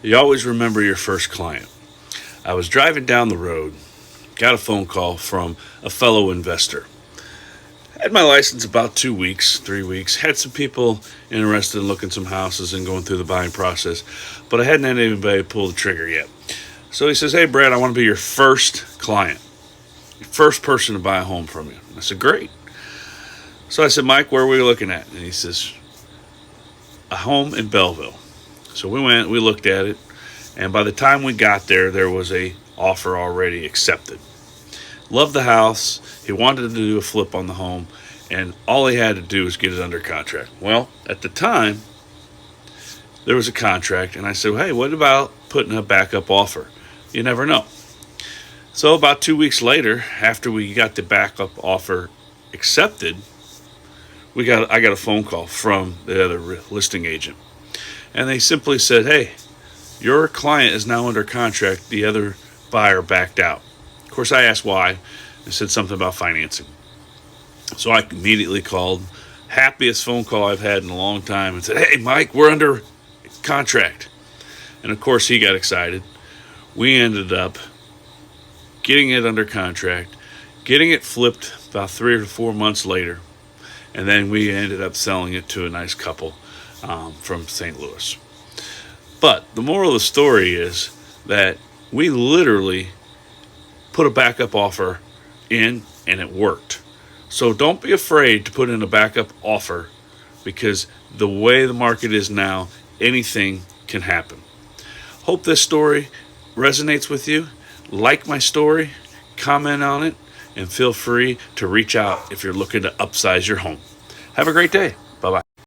You always remember your first client. I was driving down the road, got a phone call from a fellow investor. Had my license about 2 weeks, 3 weeks. Had some people interested in looking some houses and going through the buying process, but I hadn't had anybody pull the trigger yet. So he says, "Hey, Brad, I want to be your first client, your first person to buy a home from you." I said, "Great." So I said, "Mike, where are we looking at?" And he says, "A home in Belleville." So we went, we looked at it, and by the time we got there, there was a offer already accepted. Loved the house. He wanted to do a flip on the home, and all he had to do was get it under contract. Well, at the time, there was a contract, and I said, "Hey, what about putting a backup offer? You never know." So about 2 weeks later, after we got the backup offer accepted, I got a phone call from the other listing agent, and they simply said, "Hey, your client is now under contract. The other buyer backed out." Of course, I asked why. They said something about financing. So I immediately called, happiest phone call I've had in a long time, and said, "Hey, Mike, we're under contract." And of course, he got excited. We ended up getting it under contract, getting it flipped about 3 or 4 months later, and then we ended up selling it to a nice couple from St. Louis. But the moral of the story is that we literally put a backup offer in, and it worked. So don't be afraid to put in a backup offer, because the way the market is now, anything can happen. Hope this story resonates with you. Like my story, comment on it, and feel free to reach out if you're looking to upsize your home. Have a great day.